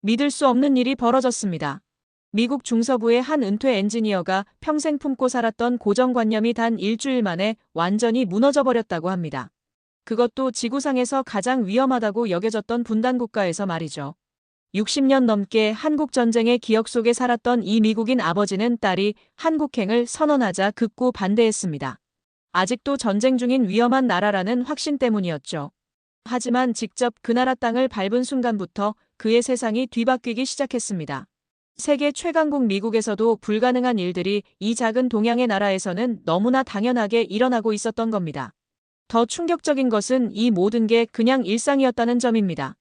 믿을 수 없는 일이 벌어졌습니다. 미국 중서부의 한 은퇴 엔지니어가 평생 품고 살았던 고정관념이 단 일주일 만에 완전히 무너져 버렸다고 합니다. 그것도 지구상에서 가장 위험하다고 여겨졌던 분단국가에서 말이죠. 60년 넘게 한국전쟁의 기억 속에 살았던 이 미국인 아버지는 딸이 한국행을 선언하자 극구 반대했습니다. 아직도 전쟁 중인 위험한 나라라는 확신 때문이었죠. 하지만 직접 그 나라 땅을 밟은 순간부터 그의 세상이 뒤바뀌기 시작했습니다. 세계 최강국 미국에서도 불가능한 일들이 이 작은 동양의 나라에서는 너무나 당연하게 일어나고 있었던 겁니다. 더 충격적인 것은 이 모든 게 그냥 일상이었다는 점입니다.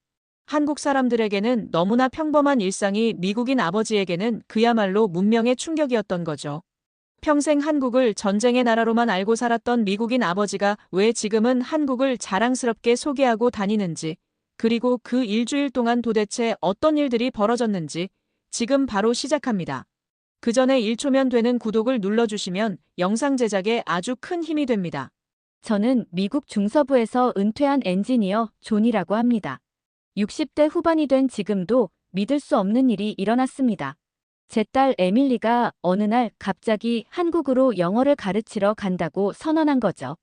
한국 사람들에게는 너무나 평범한 일상이 미국인 아버지에게는 그야말로 문명의 충격이었던 거죠. 평생 한국을 전쟁의 나라로만 알고 살았던 미국인 아버지가 왜 지금은 한국을 자랑스럽게 소개하고 다니는지, 그리고 그 일주일 동안 도대체 어떤 일들이 벌어졌는지 지금 바로 시작합니다. 그 전에 1초면 되는 구독을 눌러주시면 영상 제작에 아주 큰 힘이 됩니다. 저는 미국 중서부에서 은퇴한 엔지니어 존이라고 합니다. 60대 후반이 된 지금도 믿을 수 없는 일이 일어났습니다. 제 딸 에밀리가 어느 날 갑자기 한국으로 영어를 가르치러 간다고 선언한 거죠.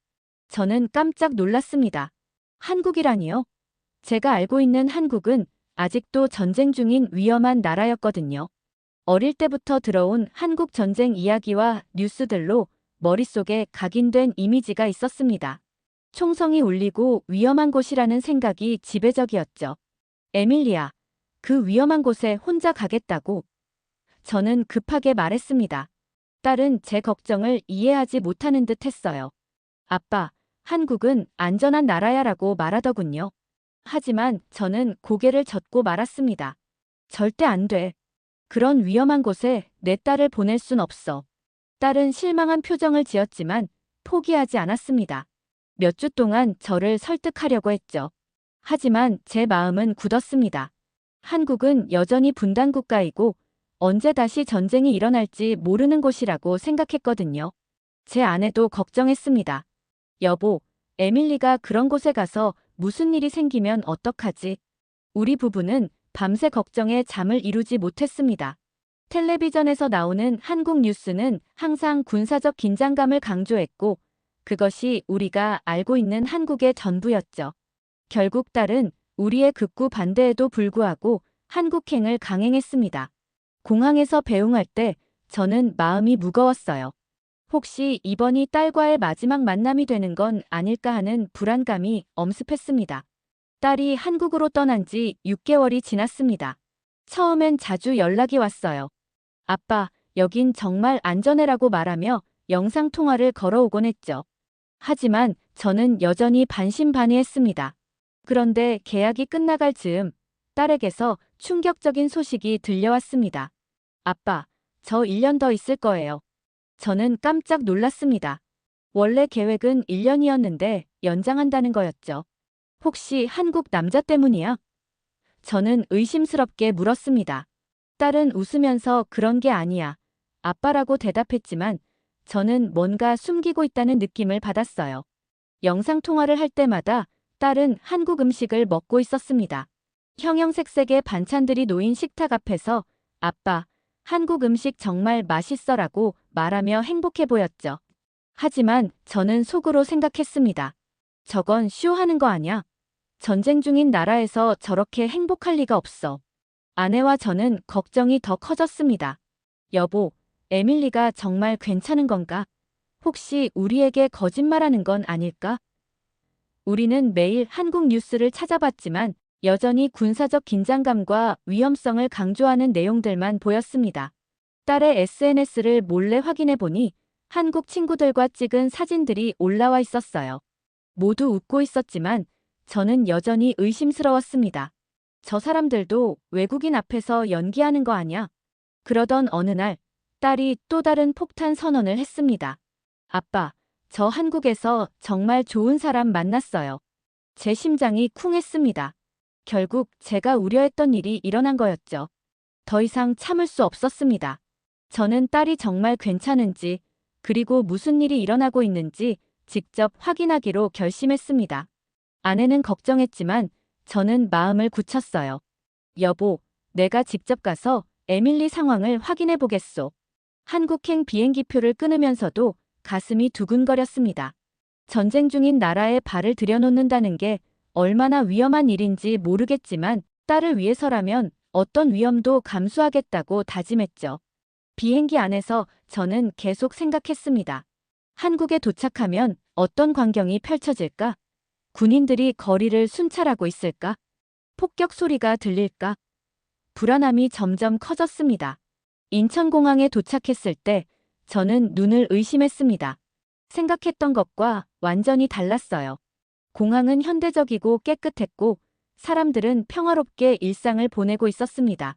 저는 깜짝 놀랐습니다. 한국이라니요? 제가 알고 있는 한국은 아직도 전쟁 중인 위험한 나라였거든요. 어릴 때부터 들어온 한국 전쟁 이야기와 뉴스들로 머릿속에 각인된 이미지가 있었습니다. 총성이 울리고 위험한 곳이라는 생각이 지배적이었죠. 에밀리아, 그 위험한 곳에 혼자 가겠다고? 저는 급하게 말했습니다. 딸은 제 걱정을 이해하지 못하는 듯 했어요. 아빠, 한국은 안전한 나라야라고 말하더군요. 하지만 저는 고개를 젓고 말았습니다. 절대 안 돼. 그런 위험한 곳에 내 딸을 보낼 순 없어. 딸은 실망한 표정을 지었지만 포기하지 않았습니다. 몇 주 동안 저를 설득하려고 했죠. 하지만 제 마음은 굳었습니다. 한국은 여전히 분단국가이고 언제 다시 전쟁이 일어날지 모르는 곳이라고 생각했거든요. 제 아내도 걱정했습니다. 여보, 에밀리가 그런 곳에 가서 무슨 일이 생기면 어떡하지? 우리 부부는 밤새 걱정에 잠을 이루지 못했습니다. 텔레비전에서 나오는 한국 뉴스는 항상 군사적 긴장감을 강조했고 그것이 우리가 알고 있는 한국의 전부였죠. 결국 딸은 우리의 극구 반대에도 불구하고 한국행을 강행했습니다. 공항에서 배웅할 때 저는 마음이 무거웠어요. 혹시 이번이 딸과의 마지막 만남이 되는 건 아닐까 하는 불안감이 엄습했습니다. 딸이 한국으로 떠난 지 6개월이 지났습니다. 처음엔 자주 연락이 왔어요. 아빠, 여긴 정말 안전해라고 말하며 영상통화를 걸어오곤 했죠. 하지만 저는 여전히 반신반의했습니다. 그런데 계약이 끝나갈 즈음 딸에게서 충격적인 소식이 들려왔습니다. 아빠, 저 1년 더 있을 거예요. 저는 깜짝 놀랐습니다. 원래 계획은 1년이었는데 연장한다는 거였죠. 혹시 한국 남자 때문이야? 저는 의심스럽게 물었습니다. 딸은 웃으면서 그런 게 아니야. 아빠라고 대답했지만 저는 뭔가 숨기고 있다는 느낌을 받았어요. 영상통화를 할 때마다 딸은 한국 음식을 먹고 있었습니다. 형형색색의 반찬들이 놓인 식탁 앞에서 아빠, 한국 음식 정말 맛있어라고 말하며 행복해 보였죠. 하지만 저는 속으로 생각했습니다. 저건 쇼하는 거 아냐? 전쟁 중인 나라에서 저렇게 행복할 리가 없어. 아내와 저는 걱정이 더 커졌습니다. 여보, 에밀리가 정말 괜찮은 건가? 혹시 우리에게 거짓말하는 건 아닐까? 우리는 매일 한국 뉴스를 찾아봤지만 여전히 군사적 긴장감과 위험성을 강조하는 내용들만 보였습니다. 딸의 SNS를 몰래 확인해 보니 한국 친구들과 찍은 사진들이 올라와 있었어요. 모두 웃고 있었지만 저는 여전히 의심스러웠습니다. 저 사람들도 외국인 앞에서 연기하는 거 아냐? 그러던 어느 날 딸이 또 다른 폭탄 선언을 했습니다. 아빠, 저 한국에서 정말 좋은 사람 만났어요. 제 심장이 쿵했습니다. 결국 제가 우려했던 일이 일어난 거였죠. 더 이상 참을 수 없었습니다. 저는 딸이 정말 괜찮은지, 그리고 무슨 일이 일어나고 있는지 직접 확인하기로 결심했습니다. 아내는 걱정했지만 저는 마음을 굳혔어요. 여보, 내가 직접 가서 에밀리 상황을 확인해 보겠소. 한국행 비행기표를 끊으면서도 가슴이 두근거렸습니다. 전쟁 중인 나라에 발을 들여놓는다는 게 얼마나 위험한 일인지 모르겠지만 딸을 위해서라면 어떤 위험도 감수하겠다고 다짐했죠. 비행기 안에서 저는 계속 생각했습니다. 한국에 도착하면 어떤 광경이 펼쳐질까? 군인들이 거리를 순찰하고 있을까? 폭격 소리가 들릴까? 불안함이 점점 커졌습니다. 인천공항에 도착했을 때 저는 눈을 의심했습니다. 생각했던 것과 완전히 달랐어요. 공항은 현대적이고 깨끗했고 사람들은 평화롭게 일상을 보내고 있었습니다.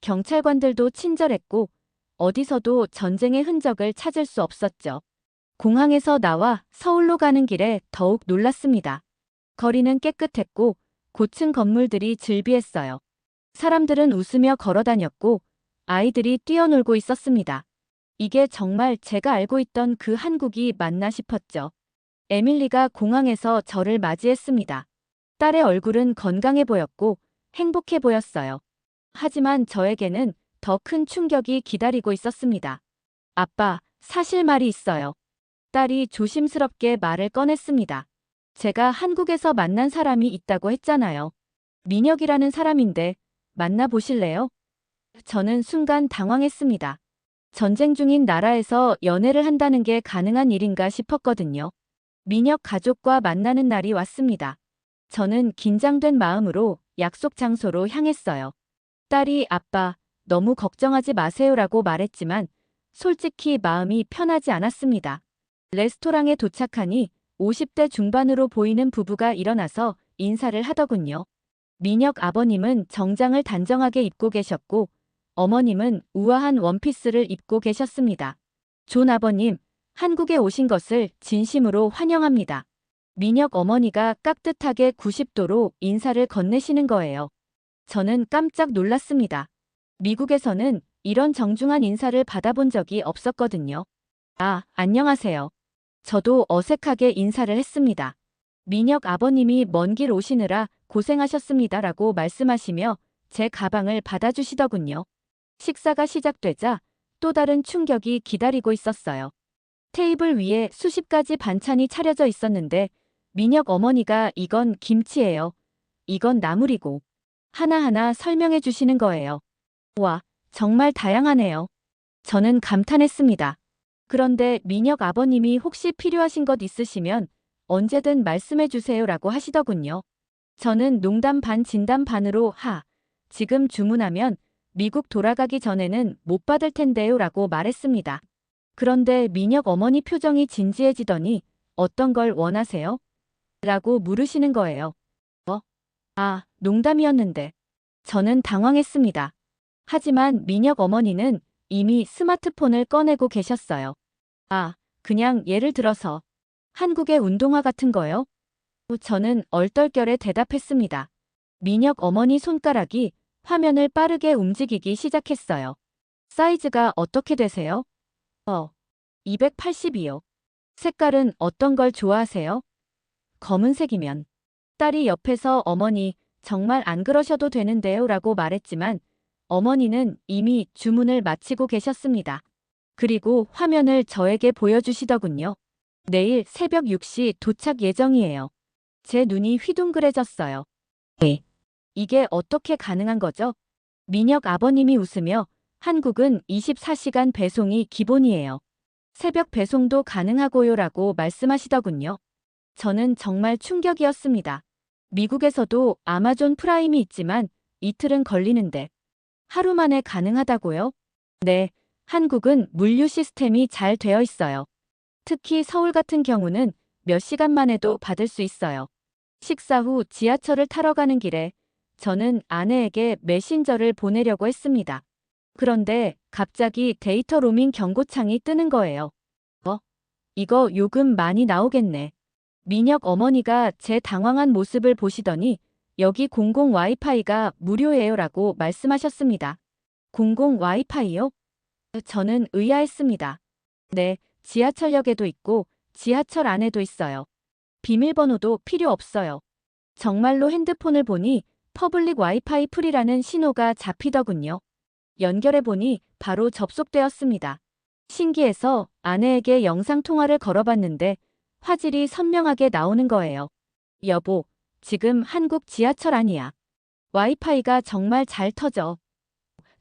경찰관들도 친절했고 어디서도 전쟁의 흔적을 찾을 수 없었죠. 공항에서 나와 서울로 가는 길에 더욱 놀랐습니다. 거리는 깨끗했고 고층 건물들이 즐비했어요. 사람들은 웃으며 걸어다녔고 아이들이 뛰어놀고 있었습니다. 이게 정말 제가 알고 있던 그 한국이 맞나 싶었죠. 에밀리가 공항에서 저를 맞이했습니다. 딸의 얼굴은 건강해 보였고 행복해 보였어요. 하지만 저에게는 더 큰 충격이 기다리고 있었습니다. 아빠, 사실 말이 있어요. 딸이 조심스럽게 말을 꺼냈습니다. 제가 한국에서 만난 사람이 있다고 했잖아요. 민혁이라는 사람인데 만나보실래요? 저는 순간 당황했습니다. 전쟁 중인 나라에서 연애를 한다는 게 가능한 일인가 싶었거든요. 민혁 가족과 만나는 날이 왔습니다. 저는 긴장된 마음으로 약속 장소로 향했어요. 딸이 아빠, 너무 걱정하지 마세요라고 말했지만 솔직히 마음이 편하지 않았습니다. 레스토랑에 도착하니 50대 중반으로 보이는 부부가 일어나서 인사를 하더군요. 민혁 아버님은 정장을 단정하게 입고 계셨고 어머님은 우아한 원피스를 입고 계셨습니다. 존 아버님, 한국에 오신 것을 진심으로 환영합니다. 민혁 어머니가 깍듯하게 90도로 인사를 건네시는 거예요. 저는 깜짝 놀랐습니다. 미국에서는 이런 정중한 인사를 받아본 적이 없었거든요. 아, 안녕하세요. 저도 어색하게 인사를 했습니다. 민혁 아버님이 먼 길 오시느라 고생하셨습니다라고 말씀하시며 제 가방을 받아주시더군요. 식사가 시작되자 또 다른 충격이 기다리고 있었어요. 테이블 위에 수십 가지 반찬이 차려져 있었는데 민혁 어머니가 이건 김치예요. 이건 나물이고 하나하나 설명해 주시는 거예요. 와, 정말 다양하네요. 저는 감탄했습니다. 그런데 민혁 아버님이 혹시 필요하신 것 있으시면 언제든 말씀해 주세요라고 하시더군요. 저는 농담 반 진담 반으로 지금 주문하면 미국 돌아가기 전에는 못 받을 텐데요라고 말했습니다. 그런데 민혁 어머니 표정이 진지해지더니 어떤 걸 원하세요? 라고 물으시는 거예요. 농담이었는데. 저는 당황했습니다. 하지만 민혁 어머니는 이미 스마트폰을 꺼내고 계셨어요. 그냥 예를 들어서 한국의 운동화 같은 거요? 저는 얼떨결에 대답했습니다. 민혁 어머니 손가락이 화면을 빠르게 움직이기 시작했어요. 사이즈가 어떻게 되세요? 280이요. 색깔은 어떤 걸 좋아하세요? 검은색이면. 딸이 옆에서 어머니, 정말 안 그러셔도 되는데요 라고 말했지만 어머니는 이미 주문을 마치고 계셨습니다. 그리고 화면을 저에게 보여주시더군요. 내일 새벽 6시 도착 예정이에요. 제 눈이 휘둥그레졌어요. 이게 어떻게 가능한 거죠? 민혁 아버님이 웃으며 한국은 24시간 배송이 기본이에요. 새벽 배송도 가능하고요라고 말씀하시더군요. 저는 정말 충격이었습니다. 미국에서도 아마존 프라임이 있지만 이틀은 걸리는데 하루 만에 가능하다고요? 네, 한국은 물류 시스템이 잘 되어 있어요. 특히 서울 같은 경우는 몇 시간 만에도 받을 수 있어요. 식사 후 지하철을 타러 가는 길에 저는 아내에게 메신저를 보내려고 했습니다. 그런데 갑자기 데이터 로밍 경고창이 뜨는 거예요. 이거 요금 많이 나오겠네. 민혁 어머니가 제 당황한 모습을 보시더니 여기 공공 와이파이가 무료예요라고 말씀하셨습니다. 공공 와이파이요? 저는 의아했습니다. 네, 지하철역에도 있고 지하철 안에도 있어요. 비밀번호도 필요 없어요. 정말로 핸드폰을 보니 퍼블릭 와이파이 프리라는 신호가 잡히더군요. 연결해보니 바로 접속되었습니다. 신기해서 아내에게 영상통화를 걸어봤는데 화질이 선명하게 나오는 거예요. 여보, 지금 한국 지하철 아니야. 와이파이가 정말 잘 터져.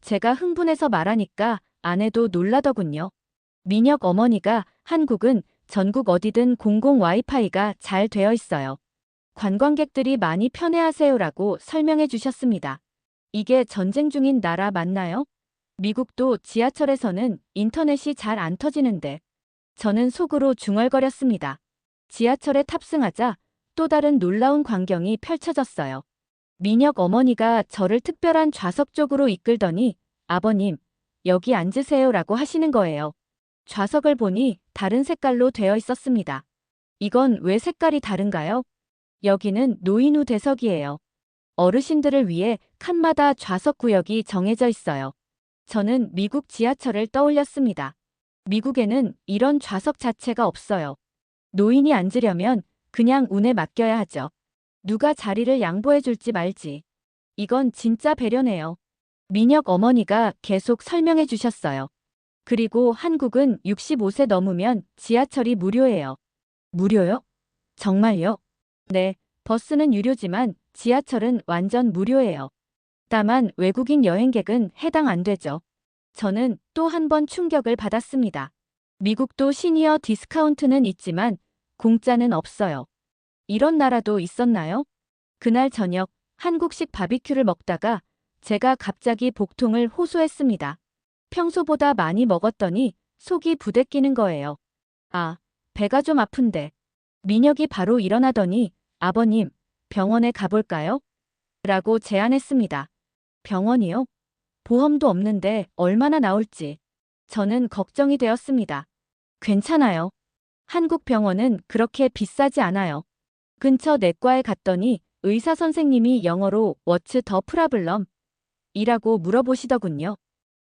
제가 흥분해서 말하니까 아내도 놀라더군요. 민혁 어머니가 한국은 전국 어디든 공공 와이파이가 잘 되어 있어요. 관광객들이 많이 편해하세요라고 설명해 주셨습니다. 이게 전쟁 중인 나라 맞나요? 미국도 지하철에서는 인터넷이 잘 안 터지는데 저는 속으로 중얼거렸습니다. 지하철에 탑승하자 또 다른 놀라운 광경이 펼쳐졌어요. 민혁 어머니가 저를 특별한 좌석 쪽으로 이끌더니 아버님, 여기 앉으세요라고 하시는 거예요. 좌석을 보니 다른 색깔로 되어 있었습니다. 이건 왜 색깔이 다른가요? 여기는 노인 후 대석이에요. 어르신들을 위해 칸마다 좌석 구역이 정해져 있어요. 저는 미국 지하철을 떠올렸습니다. 미국에는 이런 좌석 자체가 없어요. 노인이 앉으려면 그냥 운에 맡겨야 하죠. 누가 자리를 양보해 줄지 말지. 이건 진짜 배려네요. 민혁 어머니가 계속 설명해 주셨어요. 그리고 한국은 65세 넘으면 지하철이 무료예요. 무료요? 정말요? 네, 버스는 유료지만 지하철은 완전 무료예요. 다만 외국인 여행객은 해당 안 되죠. 저는 또 한 번 충격을 받았습니다. 미국도 시니어 디스카운트는 있지만 공짜는 없어요. 이런 나라도 있었나요? 그날 저녁 한국식 바비큐를 먹다가 제가 갑자기 복통을 호소했습니다. 평소보다 많이 먹었더니 속이 부대끼는 거예요. 아, 배가 좀 아픈데. 민혁이 바로 일어나더니 아버님, 병원에 가볼까요? 라고 제안했습니다. 병원이요? 보험도 없는데 얼마나 나올지. 저는 걱정이 되었습니다. 괜찮아요. 한국 병원은 그렇게 비싸지 않아요. 근처 내과에 갔더니 의사 선생님이 영어로 What's the problem? 이라고 물어보시더군요.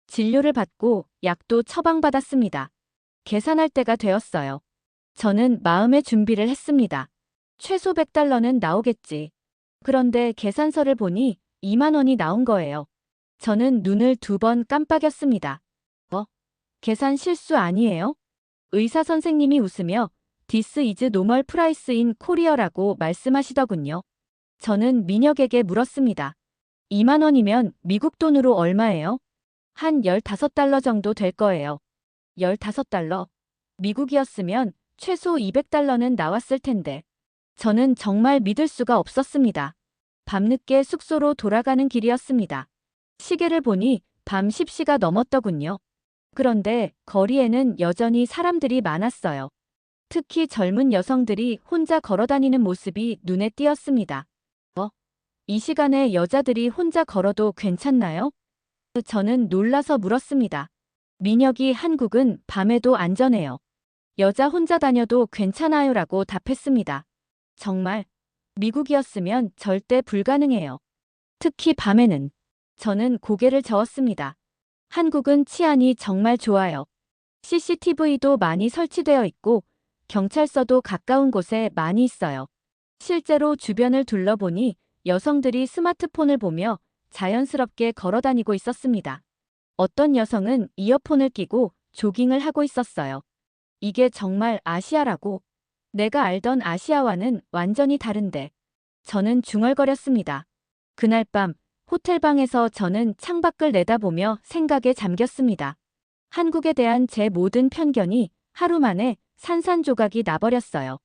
진료를 받고 약도 처방받았습니다. 계산할 때가 되었어요. 저는 마음의 준비를 했습니다. 최소 $100는 나오겠지. 그런데 계산서를 보니 2만 원이 나온 거예요. 저는 눈을 2번 깜빡였습니다. 계산 실수 아니에요? 의사 선생님이 웃으며 This is normal price in Korea라고 말씀하시더군요. 저는 민혁에게 물었습니다. 2만 원이면 미국 돈으로 얼마예요? 한 $15 정도 될 거예요. $15? 미국이었으면 최소 $200는 나왔을 텐데. 저는 정말 믿을 수가 없었습니다. 밤늦게 숙소로 돌아가는 길이었습니다. 시계를 보니 밤 10시가 넘었더군요. 그런데 거리에는 여전히 사람들이 많았어요. 특히 젊은 여성들이 혼자 걸어다니는 모습이 눈에 띄었습니다. 이 시간에 여자들이 혼자 걸어도 괜찮나요? 저는 놀라서 물었습니다. 민혁이 한국은 밤에도 안전해요. 여자 혼자 다녀도 괜찮아요라고 답했습니다. 정말 미국이었으면 절대 불가능해요. 특히 밤에는. 저는 고개를 저었습니다. 한국은 치안이 정말 좋아요. CCTV도 많이 설치되어 있고 경찰서도 가까운 곳에 많이 있어요. 실제로 주변을 둘러보니 여성들이 스마트폰을 보며 자연스럽게 걸어다니고 있었습니다. 어떤 여성은 이어폰을 끼고 조깅을 하고 있었어요. 이게 정말 아시아라고. 내가 알던 아시아와는 완전히 다른데. 저는 중얼거렸습니다. 그날 밤 호텔방에서 저는 창밖을 내다보며 생각에 잠겼습니다. 한국에 대한 제 모든 편견이 하루 만에 산산조각이 나버렸어요.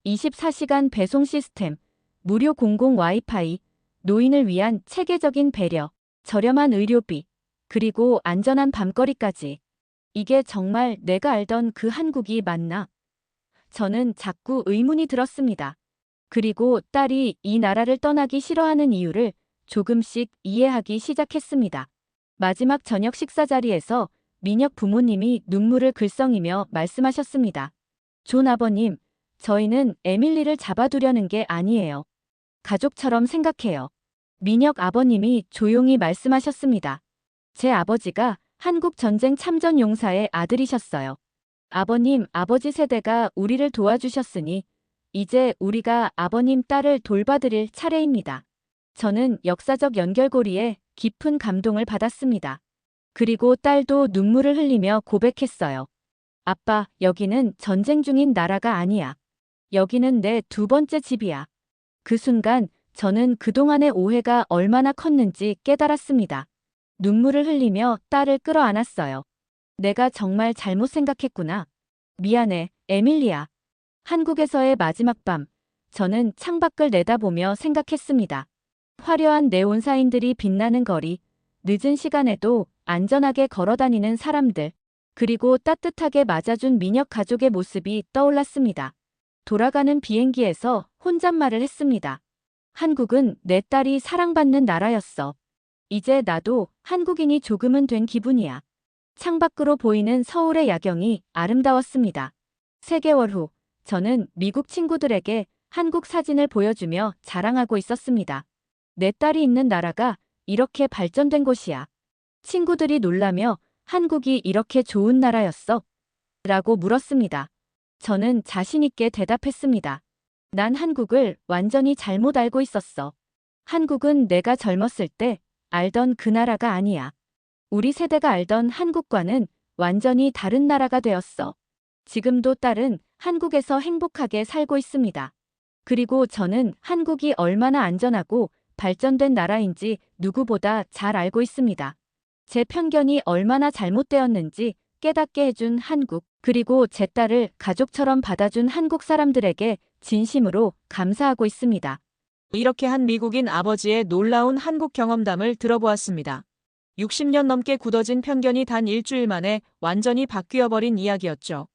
24시간 배송 시스템, 무료 공공 와이파이, 노인을 위한 체계적인 배려, 저렴한 의료비, 그리고 안전한 밤거리까지. 이게 정말 내가 알던 그 한국이 맞나? 저는 자꾸 의문이 들었습니다. 그리고 딸이 이 나라를 떠나기 싫어하는 이유를 조금씩 이해하기 시작했습니다. 마지막 저녁 식사 자리에서 민혁 부모님이 눈물을 글썽이며 말씀하셨습니다. 존 아버님, 저희는 에밀리를 잡아두려는 게 아니에요. 가족처럼 생각해요. 민혁 아버님이 조용히 말씀하셨습니다. 제 아버지가 한국 전쟁 참전 용사의 아들이셨어요. 아버님, 아버지 세대가 우리를 도와주셨으니 이제 우리가 아버님 딸을 돌봐드릴 차례입니다. 저는 역사적 연결고리에 깊은 감동을 받았습니다. 그리고 딸도 눈물을 흘리며 고백했어요. 아빠, 여기는 전쟁 중인 나라가 아니야. 여기는 내 두 번째 집이야. 그 순간 저는 그동안의 오해가 얼마나 컸는지 깨달았습니다. 눈물을 흘리며 딸을 끌어안았어요. 내가 정말 잘못 생각했구나. 미안해, 에밀리아. 한국에서의 마지막 밤, 저는 창밖을 내다보며 생각했습니다. 화려한 네온사인들이 빛나는 거리, 늦은 시간에도 안전하게 걸어다니는 사람들, 그리고 따뜻하게 맞아준 민혁 가족의 모습이 떠올랐습니다. 돌아가는 비행기에서 혼잣말을 했습니다. 한국은 내 딸이 사랑받는 나라였어. 이제 나도 한국인이 조금은 된 기분이야. 창밖으로 보이는 서울의 야경이 아름다웠습니다. 3개월 후, 저는 미국 친구들에게 한국 사진을 보여주며 자랑하고 있었습니다. 내 딸이 있는 나라가 이렇게 발전된 곳이야. 친구들이 놀라며 한국이 이렇게 좋은 나라였어? 라고 물었습니다. 저는 자신있게 대답했습니다. 난 한국을 완전히 잘못 알고 있었어. 한국은 내가 젊었을 때 알던 그 나라가 아니야. 우리 세대가 알던 한국과는 완전히 다른 나라가 되었어. 지금도 딸은 한국에서 행복하게 살고 있습니다. 그리고 저는 한국이 얼마나 안전하고 발전된 나라인지 누구보다 잘 알고 있습니다. 제 편견이 얼마나 잘못되었는지 깨닫게 해준 한국, 그리고 제 딸을 가족처럼 받아준 한국 사람들에게 진심으로 감사하고 있습니다. 이렇게 한 미국인 아버지의 놀라운 한국 경험담을 들어보았습니다. 60년 넘게 굳어진 편견이 단 일주일 만에 완전히 바뀌어버린 이야기였죠.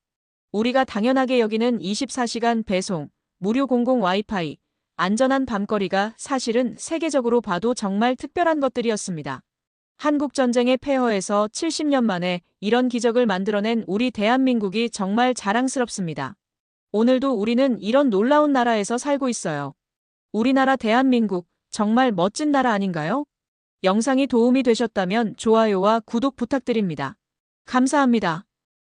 우리가 당연하게 여기는 24시간 배송, 무료 공공 와이파이, 안전한 밤거리가 사실은 세계적으로 봐도 정말 특별한 것들이었습니다. 한국전쟁의 폐허에서 70년 만에 이런 기적을 만들어낸 우리 대한민국이 정말 자랑스럽습니다. 오늘도 우리는 이런 놀라운 나라에서 살고 있어요. 우리나라 대한민국, 정말 멋진 나라 아닌가요? 영상이 도움이 되셨다면 좋아요와 구독 부탁드립니다. 감사합니다.